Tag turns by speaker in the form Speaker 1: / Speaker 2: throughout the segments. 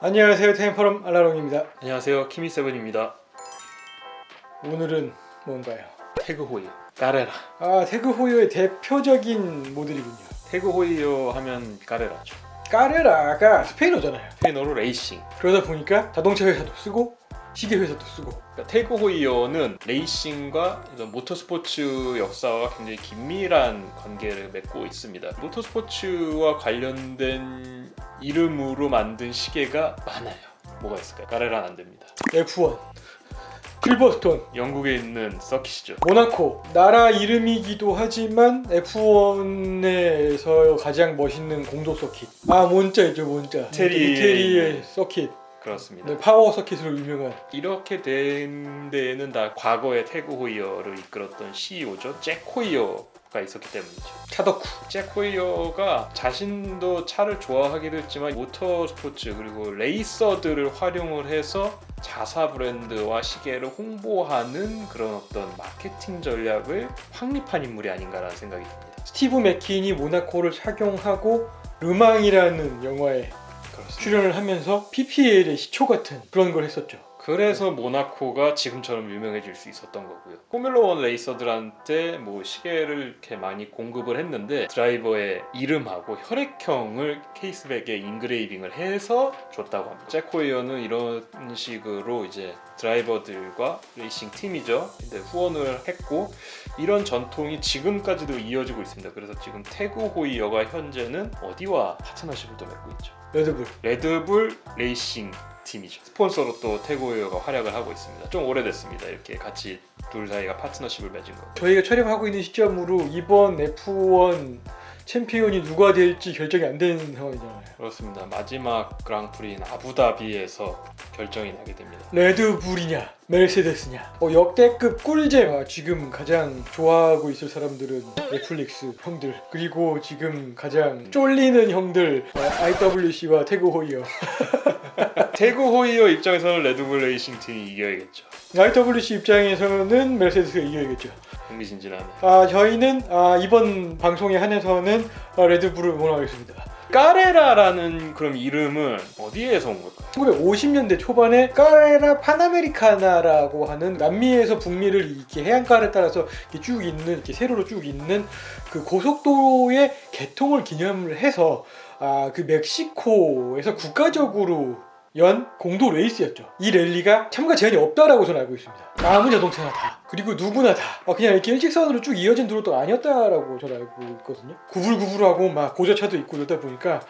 Speaker 1: 안녕하세요, 템퍼럼 알라롱입니다.
Speaker 2: 안녕하세요, 키미세븐입니다.
Speaker 1: 오늘은 뭔가요?
Speaker 2: 태그 호이어 까레라.
Speaker 1: 태그 호이어의 대표적인 모델이군요.
Speaker 2: 태그 호이어 하면 까레라죠.
Speaker 1: 까레라가 스페인어잖아요.
Speaker 2: 스페인어로 레이싱.
Speaker 1: 그러다 보니까 자동차 회사도 쓰고 시계 회사도 쓰고.
Speaker 2: 그러니까 태그 호이어는 레이싱과 이런 모터스포츠 역사와 굉장히 긴밀한 관계를 맺고 있습니다. 모터스포츠와 관련된 이름으로 만든 시계가 많아요. 뭐가 있을까요? 까레라는 안 됩니다.
Speaker 1: F1, 실버스톤,
Speaker 2: 영국에 있는 서킷이죠.
Speaker 1: 모나코. 나라 이름이기도 하지만 F1에서 가장 멋있는 공도 서킷. 몬자 있죠, 몬자. 이태리의 서킷.
Speaker 2: 그렇습니다.
Speaker 1: 네, 파워 서킷으로 유명한.
Speaker 2: 이렇게 된 데에는 다 과거의 태그 호이어를 이끌었던 CEO죠. 잭 호이어가 있었기 때문이죠.
Speaker 1: 차덕후.
Speaker 2: 잭 호이어가 자신도 차를 좋아하기도 했지만 모터스포츠 그리고 레이서들을 활용을 해서 자사 브랜드와 시계를 홍보하는 그런 어떤 마케팅 전략을 확립한 인물이 아닌가라는 생각이 듭니다.
Speaker 1: 스티브 맥퀸이 모나코를 착용하고 르망이라는 영화에 출연을 하면서 PPL의 시초 같은 그런 걸 했었죠.
Speaker 2: 그래서 모나코가 지금처럼 유명해질 수 있었던 거고요. 포뮬러 1 레이서들한테 뭐 시계를 이렇게 많이 공급을 했는데 드라이버의 이름하고 혈액형을 케이스백에 인그레이빙을 해서 줬다고 합니다. 잭 호이어는 이런 식으로 이제 드라이버들과 레이싱 팀이죠. 근데 후원을 했고 이런 전통이 지금까지도 이어지고 있습니다. 그래서 지금 태그 호이어가 현재는 어디와 파트너십을 또 맺고 있죠? 레드불 레이싱 팀이죠. 스폰서로 또 태그 호이어가 활약을 하고 있습니다. 좀 오래됐습니다. 이렇게 같이 둘 사이가 파트너십을 맺은 거.
Speaker 1: 저희가 촬영하고 있는 시점으로 이번 F1 챔피언이 누가 될지 결정이 안 되는 상황이잖아요.
Speaker 2: 그렇습니다. 마지막 그랑프리인 아부다비에서 결정이 나게 됩니다.
Speaker 1: 레드불이냐 메르세데스냐. 역대급 꿀잼. 지금 가장 좋아하고 있을 사람들은 넷플릭스 형들, 그리고 지금 가장 쫄리는 형들 IWC와 태그 호이어.
Speaker 2: 태그 호이어 입장에서는 레드불 레이싱 팀이 이겨야겠죠.
Speaker 1: IWC 입장에서는 메르세데스가 이겨야겠죠.
Speaker 2: 흥미진진하네.
Speaker 1: 저희는 이번 방송에 한해서는 레드불을 응원하겠습니다.
Speaker 2: 까레라라는 그럼 이름은 어디에서 온 걸까요?
Speaker 1: 1950년대 초반에 까레라 파나메리카나라고 하는 남미에서 북미를 이렇게 해안가를 따라서 이렇게 쭉 있는, 이렇게 세로로 쭉 있는 그 고속도로의 개통을 기념을 해서 그 멕시코에서 국가적으로 연 공도 레이스였죠. 이 랠리가 참가 제한이 없다라고 저는 알고 있습니다. 아무 자동차나 다, 그리고 누구나 다 그냥 이렇게 일직선으로 쭉 이어진 도로도 아니었다라고 저는 알고 있거든요. 구불구불하고 막 고저차도 있고 이러다 보니까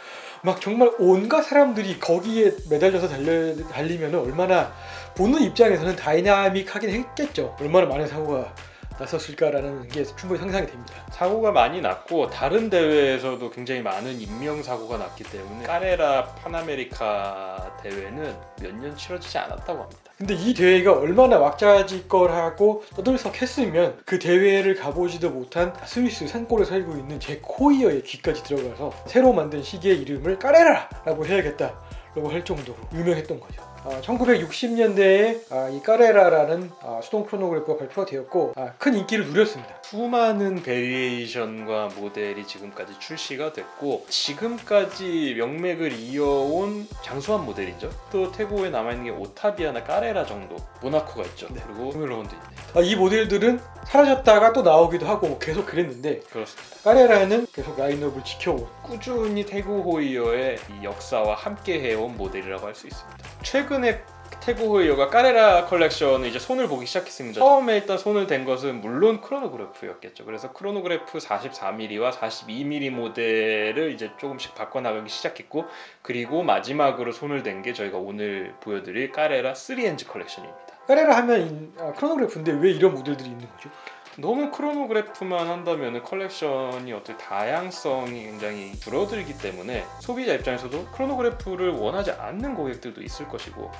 Speaker 1: 막 정말 온갖 사람들이 거기에 매달려서 달리면 얼마나 보는 입장에서는 다이나믹하긴 했겠죠. 얼마나 많은 사고가 났었을까라는 게 충분히 상상이 됩니다.
Speaker 2: 사고가 많이 났고 다른 대회에서도 굉장히 많은 인명사고가 났기 때문에 까레라 파나메리카 대회는 몇 년 치러지지 않았다고 합니다.
Speaker 1: 근데 이 대회가 얼마나 왁자지껄하고 떠들썩했으면 그 대회를 가보지도 못한 스위스 산골에 살고 있는 잭 호이어의 귀까지 들어가서 새로 만든 시계의 이름을 까레라라고 해야겠다라고 할 정도로 유명했던 거죠. 1960년대에 이 까레라라는 수동 크로노그래프가 발표가 되었고 큰 인기를 누렸습니다.
Speaker 2: 수많은 베리에이션과 모델이 지금까지 출시가 됐고 지금까지 명맥을 이어온 장수한 모델이죠. 또 태고에 남아있는 게 오타비아나 까레라 정도, 모나코가 있죠.
Speaker 1: 네.
Speaker 2: 그리고 포뮬러 1도 있네요.
Speaker 1: 이 모델들은 사라졌다가 또 나오기도 하고 계속 그랬는데
Speaker 2: 그렇습니다.
Speaker 1: 까레라는 계속 라인업을 지켜온,
Speaker 2: 꾸준히 태그 호이어의 이 역사와 함께 해온 모델이라고 할 수 있습니다. 최근에 태그 호이어가 까레라 컬렉션을 이제 손을 보기 시작했습니다. 처음에 일단 손을 댄 것은 물론 크로노그래프였겠죠. 그래서 크로노그래프 44mm와 42mm 모델을 이제 조금씩 바꿔나가기 시작했고, 그리고 마지막으로 손을 댄 게 저희가 오늘 보여드릴 까레라 3엔즈 컬렉션입니다.
Speaker 1: 까레라 하면 크로노그래프인데 왜 이런 모델들이 있는 거죠?
Speaker 2: 너무 크로노그래프만 한다면 컬렉션이 어떤 다양성이 굉장히 줄어들기 때문에 소비자 입장에서도 크로노그래프를 원하지 않는 고객들도 있을 것이고,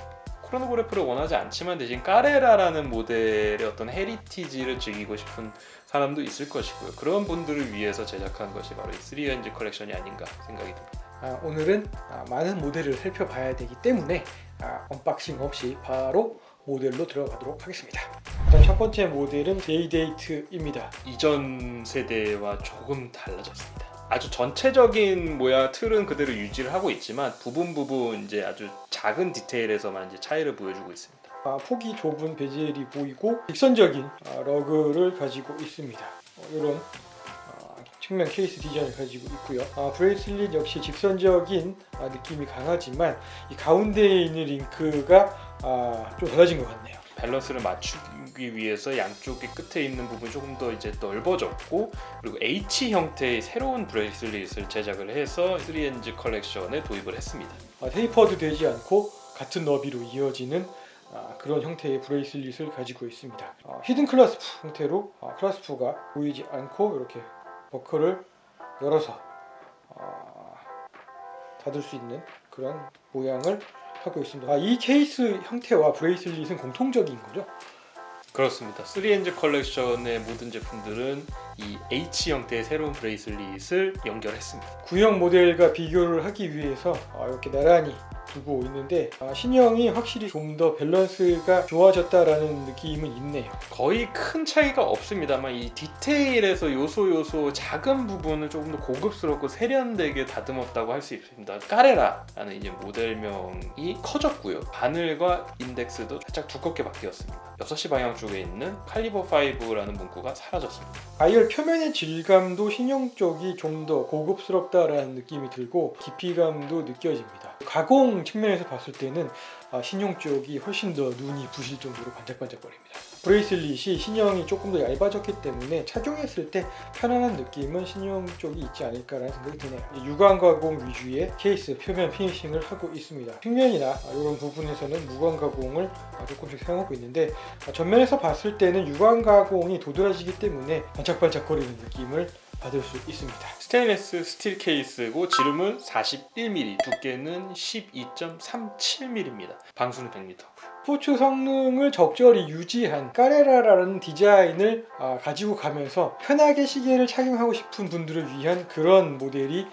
Speaker 2: 크로노그래프를 원하지 않지만 대신 까레라라는 모델의 어떤 헤리티지를 즐기고 싶은 사람도 있을 것이고요. 그런 분들을 위해서 제작한 것이 바로 이 3NG 컬렉션이 아닌가 생각이 듭니다.
Speaker 1: 오늘은 많은 모델을 살펴봐야 되기 때문에 언박싱 없이 바로 모델로 들어가도록 하겠습니다. 일단 첫 번째 모델은 데이데이트입니다.
Speaker 2: 이전 세대와 조금 달라졌습니다. 아주 전체적인 모양 틀은 그대로 유지를 하고 있지만 부분 이제 아주 작은 디테일에서만 이제 차이를 보여주고 있습니다.
Speaker 1: 폭이 좁은 베젤이 보이고 직선적인 러그를 가지고 있습니다. 이런 측면 케이스 디자인을 가지고 있고요. 브레이슬릿 역시 직선적인 느낌이 강하지만 이 가운데에 있는 링크가 좀 달라진 것 같네요.
Speaker 2: 밸런스를 맞추기 위해서 양쪽의 끝에 있는 부분이 조금 더 이제 넓어졌고, 그리고 H 형태의 새로운 브레이슬릿을 제작을 해서 3Ns 컬렉션에 도입을 했습니다.
Speaker 1: 테이퍼도 되지 않고 같은 너비로 이어지는 그런 형태의 브레이슬릿을 가지고 있습니다. 히든 클라스프 형태로 클라스프가 보이지 않고 이렇게 버클을 열어서 닫을 수 있는 그런 모양을 하고 있습니다. 이 케이스 형태와 브레이슬릿은 공통적인 거죠?
Speaker 2: 그렇습니다. 3Ns 컬렉션의 모든 제품들은 이 H 형태의 새로운 브레이슬릿을 연결했습니다.
Speaker 1: 구형 모델과 비교를 하기 위해서 이렇게 나란히 두고 있는데 신형이 확실히 좀 더 밸런스가 좋아졌다라는 느낌은 있네요.
Speaker 2: 거의 큰 차이가 없습니다만 이 디테일에서 요소 작은 부분은 조금 더 고급스럽고 세련되게 다듬었다고 할 수 있습니다. 까레라라는 이제 모델명이 커졌고요. 바늘과 인덱스도 살짝 두껍게 바뀌었습니다. 6시 방향 쪽에 있는 칼리버 5라는 문구가 사라졌습니다.
Speaker 1: 다이얼 표면의 질감도 신형 쪽이 좀 더 고급스럽다라는 느낌이 들고 깊이감도 느껴집니다. 가공 측면에서 봤을 때는 신형 쪽이 훨씬 더 눈이 부실 정도로 반짝반짝거립니다. 브레이슬릿이 신형이 조금 더 얇아졌기 때문에 착용했을 때 편안한 느낌은 신형 쪽이 있지 않을까라는 생각이 드네요. 유광 가공 위주의 케이스 표면 피니싱을 하고 있습니다. 측면이나 이런 부분에서는 무광 가공을 조금씩 사용하고 있는데 전면에서 봤을 때는 유광 가공이 도드라지기 때문에 반짝반짝거리는 느낌을 받을 수 있습니다.
Speaker 2: 스테인리스 스틸 케이스고 지름은 41mm, 두께는 12.37mm입니다. 방수는 100m고요.
Speaker 1: 스포츠 성능을 적절히 유지한 까레라라는 디자인을 가지고 가면서 편하게 시계를 착용하고 싶은 분들을 위한 그런 모델이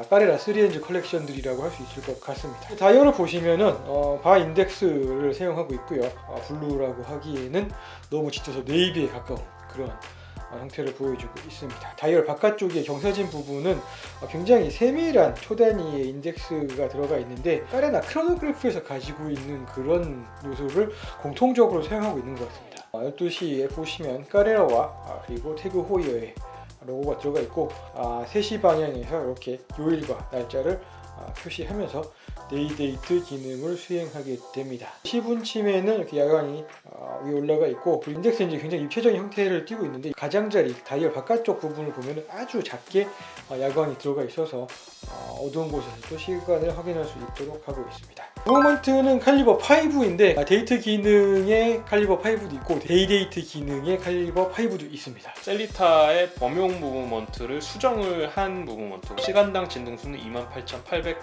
Speaker 1: 까레라 3Ns 컬렉션들이라고 할 수 있을 것 같습니다. 다이얼을 보시면은 바 인덱스를 사용하고 있고요. 블루라고 하기에는 너무 짙어서 네이비에 가까운 그런 형태를 보여주고 있습니다. 다이얼 바깥쪽에 경사진 부분은 굉장히 세밀한 초단위의 인덱스가 들어가 있는데 까레나 크로노그래프에서 가지고 있는 그런 요소를 공통적으로 사용하고 있는 것 같습니다. 12시에 보시면 까레라와 그리고 태그 호이어의 로고가 들어가 있고 3시 방향에서 이렇게 요일과 날짜를 표시하면서 데이데이트 기능을 수행하게 됩니다. 시분침에는 이렇게 야광이 위에 올라가 있고 인덱스는 이제 굉장히 입체적인 형태를 띠고 있는데 가장자리 다이얼 바깥쪽 부분을 보면 아주 작게 야광이 들어가 있어서 어두운 곳에서도 시간을 확인할 수 있도록 하고 있습니다. 무브먼트는 칼리버 5인데 데이트 기능의 칼리버 5도 있고 데이데이트 기능의 칼리버 5도 있습니다.
Speaker 2: 셀리타의 범용 무브먼트를 수정을 한 무브먼트, 시간당 진동수는 28,800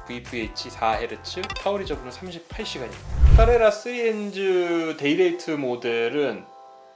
Speaker 2: VVH 4Hz, 파워 리저브는 38시간입니다. 카레라 3Ns 데이데이트 모델은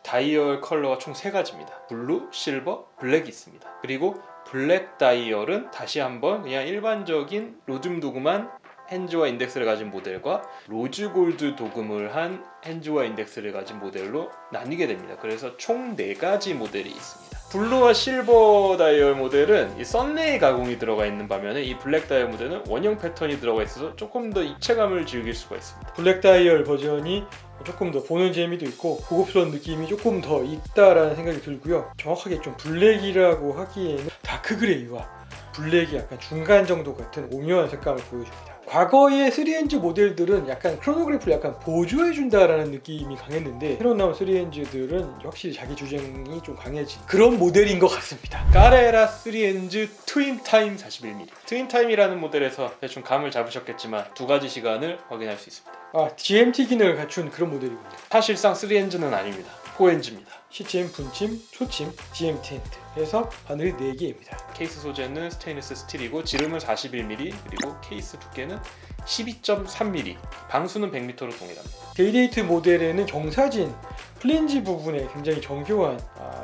Speaker 2: 다이얼 컬러가 총 3가지입니다. 블루, 실버, 블랙이 있습니다. 그리고 블랙 다이얼은 다시 한번 그냥 일반적인 로즘 도금한 핸즈와 인덱스를 가진 모델과 로즈 골드 도금을 한 핸즈와 인덱스를 가진 모델로 나뉘게 됩니다. 그래서 총 4가지 모델이 있습니다. 블루와 실버 다이얼 모델은 이 썬레이 가공이 들어가 있는 반면에 이 블랙 다이얼 모델은 원형 패턴이 들어가 있어서 조금 더 입체감을 즐길 수가 있습니다.
Speaker 1: 블랙 다이얼 버전이 조금 더 보는 재미도 있고 고급스러운 느낌이 조금 더 있다라는 생각이 들고요. 정확하게 좀 블랙이라고 하기에는 다크 그레이와 블랙이 약간 중간 정도 같은 오묘한 색감을 보여줍니다. 과거의 3Ns 모델들은 약간 크로노그래프를 약간 보조해준다라는 느낌이 강했는데 새로 나온 3Ns들은 확실히 자기 주장이 좀 강해진 그런 모델인 것 같습니다.
Speaker 2: 까레라 3Ns 트윈타임 41mm. 트윈타임이라는 모델에서 대충 감을 잡으셨겠지만 2가지 시간을 확인할 수 있습니다.
Speaker 1: GMT 기능을 갖춘 그런 모델이군요.
Speaker 2: 사실상 3Ns는 아닙니다. 4Ns입니다.
Speaker 1: 시침, 분침, 초침, GMT 핸드 해서 바늘이 4개입니다.
Speaker 2: 케이스 소재는 스테인리스 스틸이고 지름은 41mm, 그리고 케이스 두께는 12.3mm, 방수는 100m로 동일합니다.
Speaker 1: 데이데이트 모델에는 경사진 플랜지 부분에 굉장히 정교한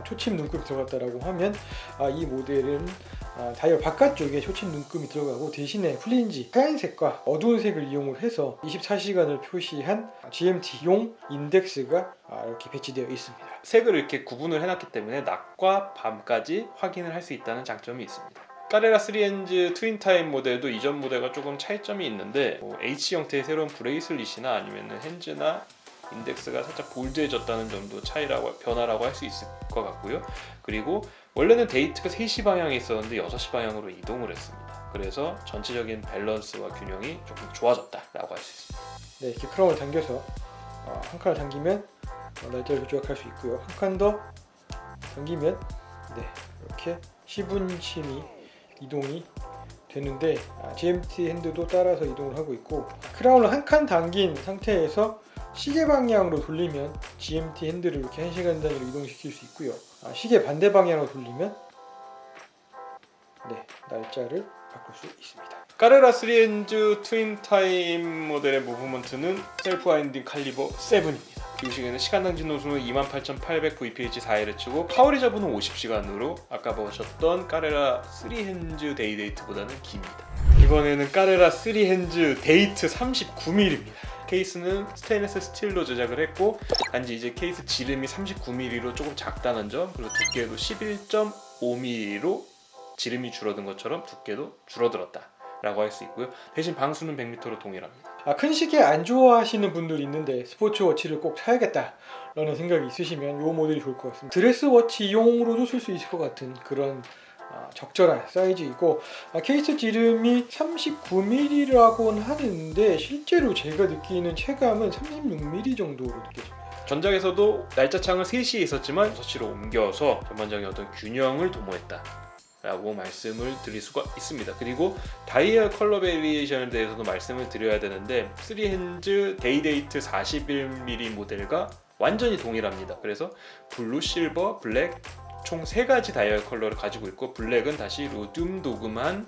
Speaker 1: 초침 눈곱이 들어갔다라고 하면 이 모델은 다이얼 바깥쪽에 쇼친 눈금이 들어가고 대신에 플린지 하얀색과 어두운 색을 이용을 해서 24시간을 표시한 GMT용 인덱스가 이렇게 배치되어 있습니다.
Speaker 2: 색을 이렇게 구분을 해놨기 때문에 낮과 밤까지 확인을 할 수 있다는 장점이 있습니다. 까레라 3Hands 트윈타임 모델도 이전 모델과 조금 차이점이 있는데 H 형태의 새로운 브레이슬릿이나 아니면 핸즈나 인덱스가 살짝 볼드해졌다는 정도 변화라고 할 수 있을 것 같고요. 그리고 원래는 데이트가 3시 방향에 있었는데 6시 방향으로 이동을 했습니다. 그래서 전체적인 밸런스와 균형이 조금 좋아졌다라고 할 수 있습니다.
Speaker 1: 네, 이렇게 크라운을 당겨서 한 칸을 당기면 날짜를 조작할 수 있고요. 한 칸 더 당기면 이렇게 시분침이 이동이 되는데 GMT 핸드도 따라서 이동을 하고 있고, 크라운을 한 칸 당긴 상태에서 시계 방향으로 돌리면 GMT 핸들을 이렇게 1시간 단위로 이동시킬 수 있고요. 시계 반대 방향으로 돌리면 날짜를 바꿀 수 있습니다.
Speaker 2: 까레라 3Hands 트윈타임 모델의 무브먼트는 셀프 와인딩 칼리버 7입니다. 이 시계는 시간당 진동수는 28,800 VPH/4Hz고 파워 리저브는 50시간으로 아까 보셨던 까레라 3Hands 데이데이트보다는 깁니다. 이번에는 까레라 3Hands 데이트 39mm입니다. 케이스는 스테인리스 스틸로 제작을 했고, 단지 이제 케이스 지름이 39mm로 조금 작다는 점, 그리고 두께도 11.5mm로 지름이 줄어든 것처럼 두께도 줄어들었다 라고 할 수 있고요. 대신 방수는 100m로 동일합니다.
Speaker 1: 큰 시계 안 좋아하시는 분들이 있는데 스포츠워치를 꼭 사야겠다 라는 생각이 있으시면 이 모델이 좋을 것 같습니다. 드레스워치용으로도 쓸 수 있을 것 같은 그런 적절한 사이즈이고, 케이스 지름이 39mm라고는 하는데 실제로 제가 느끼는 체감은 36mm 정도로 느껴집니다.
Speaker 2: 전작에서도 날짜창을 3시에 있었지만 6시로 옮겨서 전반적인 어떤 균형을 도모했다 라고 말씀을 드릴 수가 있습니다. 그리고 다이얼 컬러 베리에이션에 대해서도 말씀을 드려야 되는데, 3Hands 데이데이트 41mm 모델과 완전히 동일합니다. 그래서 블루, 실버, 블랙 총 3가지 다이얼 컬러를 가지고 있고, 블랙은 다시 로듐 도금한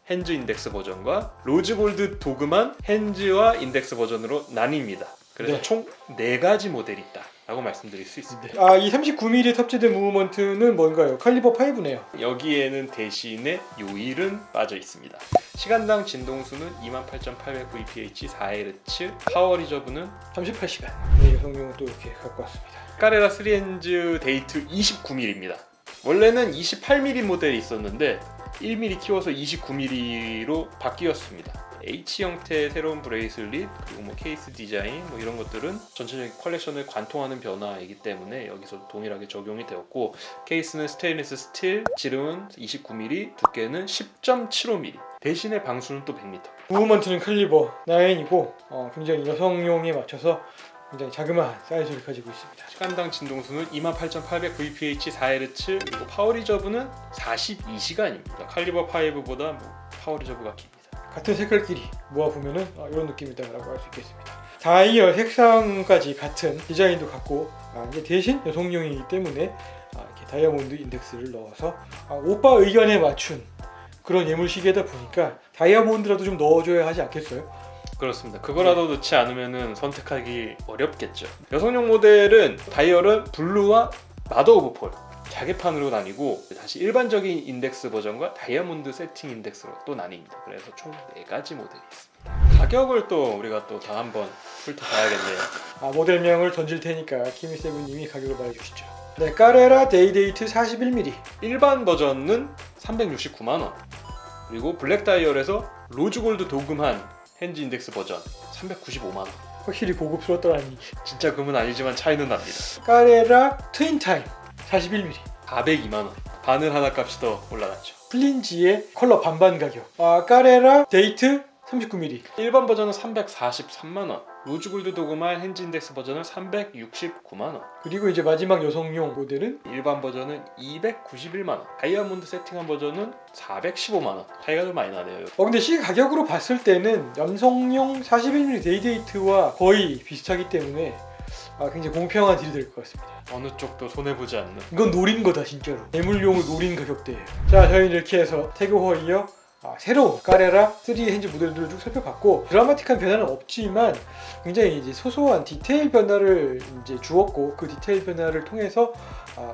Speaker 2: 핸즈 인덱스 버전과 로즈 골드 도금한 핸즈와 인덱스 버전으로 나뉩니다. 그래서 총 4가지 모델이 있다 라고 말씀드릴 수 있습니다.
Speaker 1: 이 39mm 탑재된 무브먼트는 뭔가요? 칼리버 5네요.
Speaker 2: 여기에는 대신에 요일은 빠져 있습니다. 시간당 진동수는 28,800 VPH/4Hz, 파워 리저브는
Speaker 1: 38시간. 여성용은 또 이렇게 갖고 왔습니다.
Speaker 2: 까레라 3Hands 데이트 29mm입니다. 원래는 28mm 모델이 있었는데 1mm 키워서 29mm로 바뀌었습니다. H 형태의 새로운 브레이슬릿, 그리고 케이스 디자인 이런 것들은 전체적인 컬렉션을 관통하는 변화이기 때문에 여기서 동일하게 적용이 되었고, 케이스는 스테인리스 스틸, 지름은 29mm, 두께는 10.75mm, 대신에 방수는 또 100m.
Speaker 1: 무브먼트는 칼리버 9이고 굉장히 여성용에 맞춰서 굉장히 자그마한 사이즈를 가지고 있습니다.
Speaker 2: 시간당 진동수는 28,800 VPH/4Hz, 그리고 파워 리저브는 42시간입니다. 칼리버 5보다 파워 리저브가 깁니다.
Speaker 1: 같은 색깔끼리 모아보면은 이런 느낌이다라고 할 수 있겠습니다. 다이얼 색상까지 같은 디자인도 같고, 이제 대신 여성용이기 때문에 이렇게 다이아몬드 인덱스를 넣어서 오빠 의견에 맞춘 그런 예물시계다 보니까 다이아몬드라도 좀 넣어줘야 하지 않겠어요?
Speaker 2: 그렇습니다. 그거라도 넣지 않으면 선택하기 어렵겠죠. 여성용 모델은 다이얼은 블루와 마더 오브 펄 자개판으로 나뉘고, 다시 일반적인 인덱스 버전과 다이아몬드 세팅 인덱스로 또 나뉩니다. 그래서 총 4가지 모델이 있습니다. 가격을 또 우리가 또 다 한번 훑어봐야겠네요.
Speaker 1: 모델명을 던질 테니까 키미세븐님이 가격을 말해주시죠. 까레라 데이데이트 41mm.
Speaker 2: 일반 버전은 369만원, 그리고 블랙 다이얼에서 로즈 골드 도금한 핸즈 인덱스 버전 395만원.
Speaker 1: 확실히 고급스럽더라니.
Speaker 2: 진짜 금은 아니지만 차이는 납니다.
Speaker 1: 까레라 트윈타임 41mm.
Speaker 2: 402만원. 바늘 하나 값이 더 올라갔죠.
Speaker 1: 플린지의 컬러 반반 가격. 까레라 데이트 39mm.
Speaker 2: 일반 버전은 343만원, 로즈 골드 도금한 핸즈 인덱스 버전은 369만원,
Speaker 1: 그리고 이제 마지막 여성용 모델은
Speaker 2: 일반 버전은 291만원, 다이아몬드 세팅한 버전은 415만원. 차이가 좀 많이 나네요.
Speaker 1: 근데 시계 가격으로 봤을 때는 남성용 41mm 데이데이트와 거의 비슷하기 때문에 굉장히 공평한 딜이 될 것 같습니다.
Speaker 2: 어느 쪽도 손해보지 않는.
Speaker 1: 이건 노린 거다 진짜로. 예물용을 노린 가격대예요. 자, 저희는 이렇게 해서 태그 허이어 새로운 까레라 3핸즈 모델들을 쭉 살펴봤고 드라마틱한 변화는 없지만 굉장히 이제 소소한 디테일 변화를 이제 주었고 그 디테일 변화를 통해서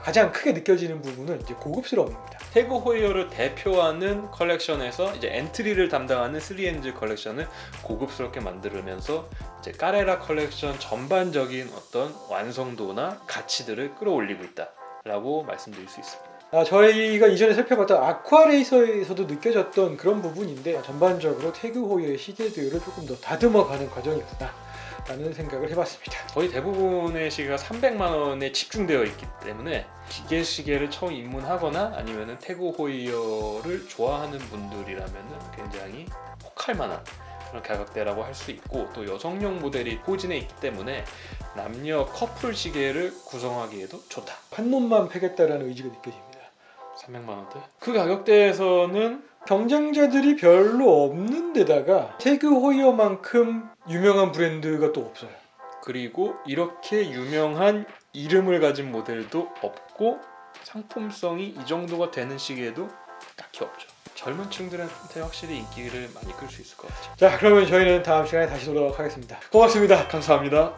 Speaker 1: 가장 크게 느껴지는 부분은 이제 고급스러움입니다.
Speaker 2: 태그 호이어를 대표하는 컬렉션에서 이제 엔트리를 담당하는 3N's 컬렉션을 고급스럽게 만들면서 이제 까레라 컬렉션 전반적인 어떤 완성도나 가치들을 끌어올리고 있다라고 말씀드릴 수 있습니다.
Speaker 1: 저희가 이전에 살펴봤던 아쿠아레이서에서도 느껴졌던 그런 부분인데 전반적으로 태그 호이어의 시계들을 조금 더 다듬어가는 과정이구나 라는 생각을 해봤습니다.
Speaker 2: 거의 대부분의 시계가 300만 원에 집중되어 있기 때문에 기계 시계를 처음 입문하거나 아니면 태그 호이어를 좋아하는 분들이라면 굉장히 혹할 만한 그런 가격대라고 할 수 있고, 또 여성용 모델이 포진해 있기 때문에 남녀 커플 시계를 구성하기에도 좋다.
Speaker 1: 한 놈만 패겠다라는 의지가 느껴집니다.
Speaker 2: 300만 원대? 그 가격대에서는
Speaker 1: 경쟁자들이 별로 없는 데다가 태그 호이어만큼 유명한 브랜드가 또 없어요.
Speaker 2: 그리고 이렇게 유명한 이름을 가진 모델도 없고 상품성이 이 정도가 되는 시계도 딱히 없죠. 젊은 층들한테 확실히 인기를 많이 끌 수 있을 것 같아요.
Speaker 1: 자, 그러면 저희는 다음 시간에 다시 돌아오도록 하겠습니다. 고맙습니다.
Speaker 2: 감사합니다.